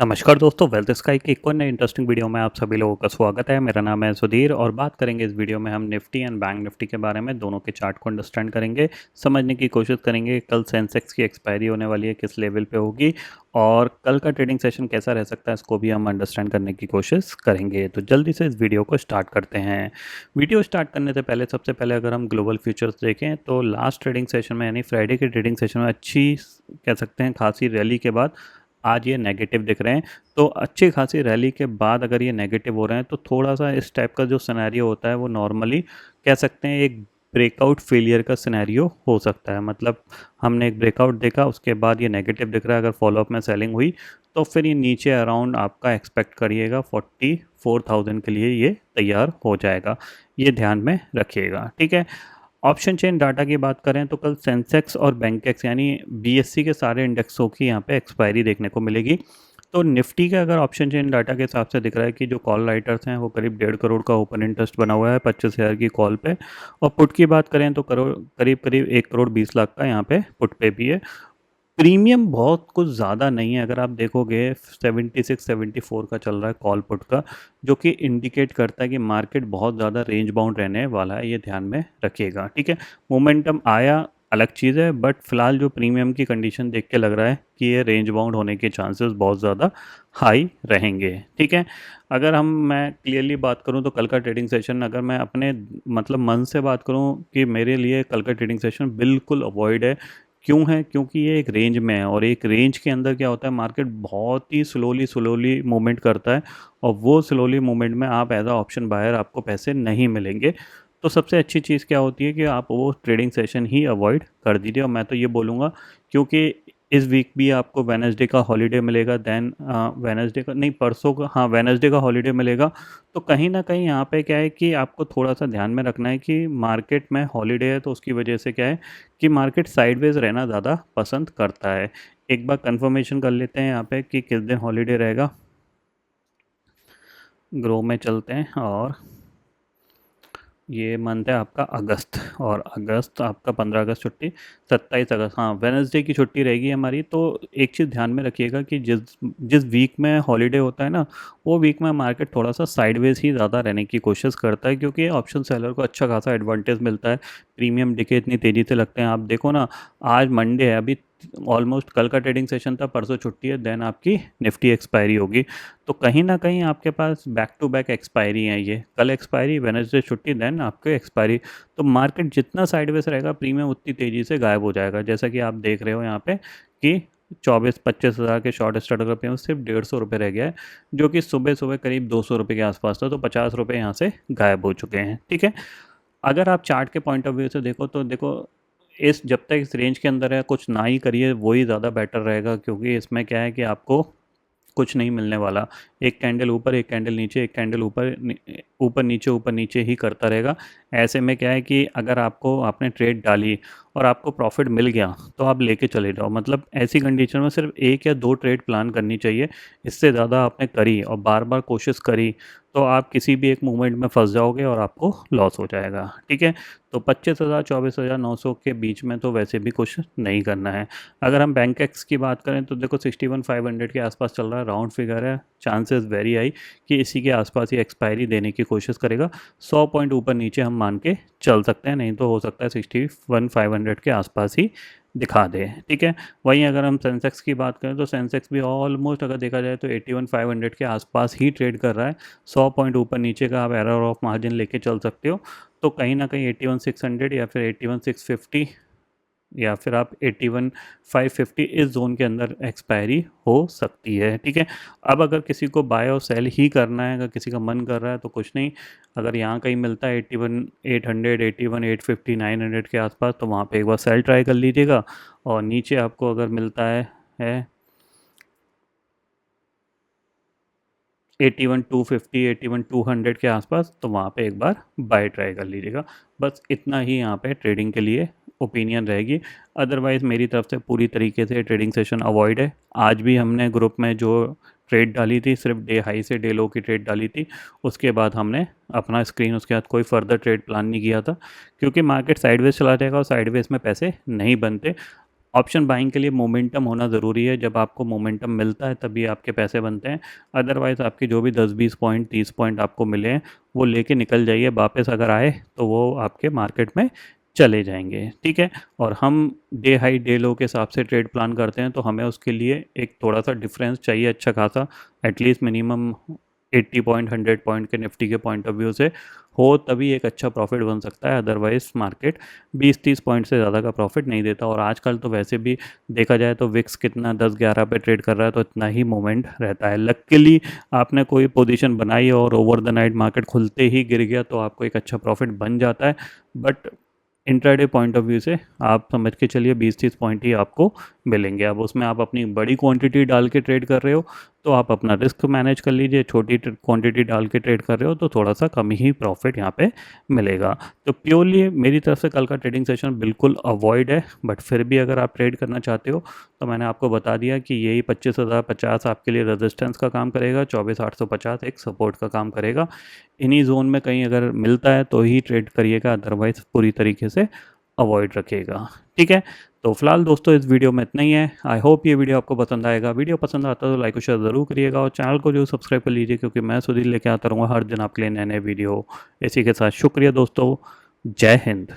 नमस्कार दोस्तों, wealth sky की एक और नई इंटरेस्टिंग वीडियो में आप सभी लोगों का स्वागत है। मेरा नाम है सुधीर और बात करेंगे इस वीडियो में हम निफ्टी एंड बैंक निफ्टी के बारे में। दोनों के चार्ट को अंडरस्टैंड करेंगे, समझने की कोशिश करेंगे कल सेंसेक्स की एक्सपायरी होने वाली है, किस लेवल पे होगी और कल का ट्रेडिंग सेशन कैसा रह सकता है, इसको भी हम अंडरस्टैंड करने की कोशिश करेंगे। तो जल्दी से इस वीडियो को स्टार्ट करते हैं। वीडियो स्टार्ट करने से पहले सबसे पहले अगर हम ग्लोबल फ्यूचर्स देखें तो लास्ट ट्रेडिंग सेशन में यानी फ्राइडे के ट्रेडिंग सेशन में अच्छी कह सकते हैं खासी रैली के बाद आज ये नेगेटिव दिख रहे हैं। तो अच्छी खासी रैली के बाद अगर ये नेगेटिव हो रहे हैं तो थोड़ा सा इस टाइप का जो सिनेरियो होता है वो नॉर्मली कह सकते हैं एक ब्रेकआउट फेलियर का सिनेरियो हो सकता है। मतलब हमने एक ब्रेकआउट देखा, उसके बाद ये नेगेटिव दिख रहा है, अगर फॉलोअप में सेलिंग हुई तो फिर ये नीचे अराउंड आपका एक्सपेक्ट करिएगा 44,000 के लिए ये तैयार हो जाएगा। ये ध्यान में रखिएगा, ठीक है। ऑप्शन चेन डाटा की बात करें तो कल सेंसेक्स और बैंकेक्स यानी बीएससी के सारे इंडेक्सों की यहाँ पे एक्सपायरी देखने को मिलेगी। तो निफ्टी का अगर ऑप्शन चेन डाटा के हिसाब से दिख रहा है कि जो कॉल राइटर्स हैं वो करीब 1.5 करोड़ का ओपन इंटरेस्ट बना हुआ है 25,000 की कॉल पे। और पुट की बात करें तो करीब करीब 1 करोड़ 20 लाख का यहाँ पे पुट पे भी है। प्रीमियम बहुत कुछ ज़्यादा नहीं है, अगर आप देखोगे 76-74 का चल रहा है कॉल पुट का, जो कि इंडिकेट करता है कि मार्केट बहुत ज़्यादा रेंज बाउंड रहने वाला है। ये ध्यान में रखिएगा, ठीक है। मोमेंटम आया अलग चीज़ है, बट फिलहाल जो प्रीमियम की कंडीशन देख के लग रहा है कि ये रेंज बाउंड होने के चांसेस बहुत ज़्यादा हाई रहेंगे, ठीक है। अगर मैं क्लियरली बात करूं तो कल का ट्रेडिंग सेशन अगर मैं अपने मतलब मन से बात करूं कि मेरे लिए कल का ट्रेडिंग सेशन बिल्कुल अवॉइड है। क्यों है? क्योंकि ये एक रेंज में है और एक रेंज के अंदर क्या होता है, मार्केट बहुत ही स्लोली मूवमेंट करता है और वो स्लोली मूवमेंट में आप एज अ ऑप्शन बायर आपको पैसे नहीं मिलेंगे। तो सबसे अच्छी चीज़ क्या होती है कि आप वो ट्रेडिंग सेशन ही अवॉइड कर दीजिए। और मैं तो ये बोलूँगा क्योंकि इस वीक भी आपको वेडनेसडे का हॉलीडे मिलेगा, देन वेडनेसडे का नहीं, परसों का, हाँ वेडनेसडे का हॉलीडे मिलेगा। तो कहीं ना कहीं यहाँ पे क्या है कि आपको थोड़ा सा ध्यान में रखना है कि मार्केट में हॉलीडे है तो उसकी वजह से क्या है कि मार्केट साइडवेज रहना ज़्यादा पसंद करता है। एक बार कंफर्मेशन कर लेते हैं यहाँ पे कि किस दिन हॉलीडे रहेगा। ग्रो में चलते हैं और ये मंथ है आपका अगस्त, और अगस्त आपका 15 अगस्त छुट्टी, 27 अगस्त, हाँ वेनसडे की छुट्टी रहेगी हमारी। तो एक चीज़ ध्यान में रखिएगा कि जिस जिस वीक में हॉलीडे होता है ना, वो वीक में मार्केट थोड़ा सा साइडवेज ही ज़्यादा रहने की कोशिश करता है, क्योंकि ऑप्शन सेलर को अच्छा खासा एडवांटेज मिलता है। प्रीमियम डिके इतनी तेज़ी से लगते हैं, आप देखो ना, आज मंडे है, अभी ऑलमोस्ट कल का ट्रेडिंग सेशन था, परसों छुट्टी है, देन आपकी निफ्टी एक्सपायरी होगी। तो कहीं ना कहीं आपके पास बैक टू बैक एक्सपायरी है, ये कल एक्सपायरी, वेडनेसडे छुट्टी, देन आपके एक्सपायरी। तो मार्केट जितना साइडवेज रहेगा प्रीमियम उतनी तेज़ी से गायब हो जाएगा। जैसा कि आप देख रहे हो यहाँ पे कि 24-25 हज़ार के शॉर्ट स्टार्टर का पेमेंट सिर्फ 150 रुपये रह गया है, जो कि सुबह सुबह करीब 200 रुपये के आसपास था। तो 50 रुपये यहाँ से गायब हो चुके हैं, ठीक है। अगर आप चार्ट के पॉइंट ऑफ व्यू से देखो तो देखो, इस जब तक इस रेंज के अंदर है कुछ ना ही करिए, वही ज़्यादा बेटर रहेगा, क्योंकि इसमें क्या है कि आपको कुछ नहीं मिलने वाला। एक कैंडल ऊपर, एक कैंडल नीचे, एक कैंडल ऊपर नीचे ही करता रहेगा। ऐसे में क्या है कि अगर आपने ट्रेड डाली और आपको प्रॉफिट मिल गया तो आप लेके चले जाओ। मतलब ऐसी कंडीशन में सिर्फ 1 या 2 ट्रेड प्लान करनी चाहिए। इससे ज़्यादा आपने करी और बार बार कोशिश करी तो आप किसी भी एक मूवमेंट में फंस जाओगे और आपको लॉस हो जाएगा, ठीक है। तो 25,000 24,900 के बीच में तो वैसे भी कुछ नहीं करना है। अगर हम बैंक एक्स की बात करें तो देखो 61,500 के आसपास चल रहा है, राउंड फिगर है, चांसेस वेरी हाई कि इसी के आसपास ही एक्सपायरी देने की कोशिश करेगा। 100 पॉइंट ऊपर नीचे हम मान के चल सकते हैं, नहीं तो हो सकता है 61,500 के आसपास ही दिखा दे, ठीक है। वहीं अगर हम सेंसेक्स की बात करें तो सेंसेक्स भी ऑलमोस्ट अगर देखा जाए तो 81,500 के आसपास ही ट्रेड कर रहा है। 100 पॉइंट ऊपर नीचे का आप एरर ऑफ मार्जिन लेके चल सकते हो। तो कहीं ना कहीं 81,600 या फिर 81,650 या फिर आप 81,550 इस जोन के अंदर एक्सपायरी हो सकती है, ठीक है। अब अगर किसी को बाय और सेल ही करना है, अगर किसी का मन कर रहा है तो कुछ नहीं, अगर यहाँ कहीं मिलता है 81,800 81,850 900 के आसपास तो वहाँ पे एक बार सेल ट्राई कर लीजिएगा। और नीचे आपको अगर मिलता है 81,250 81,200 के आसपास तो वहाँ पे एक बार बाय ट्राई कर लीजिएगा। बस इतना ही यहाँ पे ट्रेडिंग के लिए ओपिनियन रहेगी। अदरवाइज़ मेरी तरफ से पूरी तरीके से ट्रेडिंग सेशन अवॉइड है। आज भी हमने ग्रुप में जो ट्रेड डाली थी सिर्फ डे हाई से डे लो की ट्रेड डाली थी, उसके बाद हमने अपना स्क्रीन, उसके बाद कोई फर्दर ट्रेड प्लान नहीं किया था, क्योंकि मार्केट साइडवेज चला जाएगा और साइडवेज में पैसे नहीं बनते। ऑप्शन बाइंग के लिए मोमेंटम होना ज़रूरी है। जब आपको मोमेंटम मिलता है तभी आपके पैसे बनते हैं। अदरवाइज़ आपकी जो भी 10-20 पॉइंट 30 पॉइंट आपको मिले हैं वो लेके निकल जाइए। वापस अगर आए तो वो आपके मार्केट में चले जाएंगे, ठीक है। और हम डे हाई डे लो के हिसाब से ट्रेड प्लान करते हैं, तो हमें उसके लिए एक थोड़ा सा डिफरेंस चाहिए अच्छा खासा, एटलीस्ट मिनिमम 80 पॉइंट 100 पॉइंट के निफ्टी के पॉइंट ऑफ व्यू से हो, तभी एक अच्छा प्रॉफिट बन सकता है। अदरवाइज मार्केट 20-30 पॉइंट से ज़्यादा का प्रॉफिट नहीं देता। और आजकल तो वैसे भी देखा जाए तो विक्स कितना 10-11 पे ट्रेड कर रहा है, तो इतना ही मोमेंट रहता है। लकीली आपने कोई पोजीशन बनाई और ओवर द नाइट मार्केट खुलते ही गिर गया तो आपको एक अच्छा प्रॉफिट बन जाता है। But intraday point of view से आप समझ के चलिए 20-30 पॉइंट ही आपको मिलेंगे। अब उसमें आप अपनी बड़ी क्वांटिटी डाल के ट्रेड कर रहे हो तो आप अपना रिस्क मैनेज कर लीजिए, छोटी क्वांटिटी डाल के ट्रेड कर रहे हो तो थोड़ा सा कम ही प्रॉफिट यहाँ पे मिलेगा। तो प्योरली मेरी तरफ से कल का ट्रेडिंग सेशन बिल्कुल अवॉइड है। बट फिर भी अगर आप ट्रेड करना चाहते हो तो मैंने आपको बता दिया कि यही 25,050 आपके लिए रेजिस्टेंस का काम करेगा, 24,850 एक सपोर्ट का काम करेगा। इन्हीं जोन में कहीं अगर मिलता है तो ही ट्रेड करिएगा, अदरवाइज पूरी तरीके से अवॉइड रखिएगा, ठीक है। तो फिलहाल दोस्तों इस वीडियो में इतना ही है। आई होप ये वीडियो आपको पसंद आएगा। वीडियो पसंद आता है तो लाइक और शेयर ज़रूर करिएगा और चैनल को जो सब्सक्राइब कर लीजिए, क्योंकि मैं सुधीर लेके आता रहूँगा हर दिन आपके लिए नए नए वीडियो। इसी के साथ शुक्रिया दोस्तों, जय हिंद।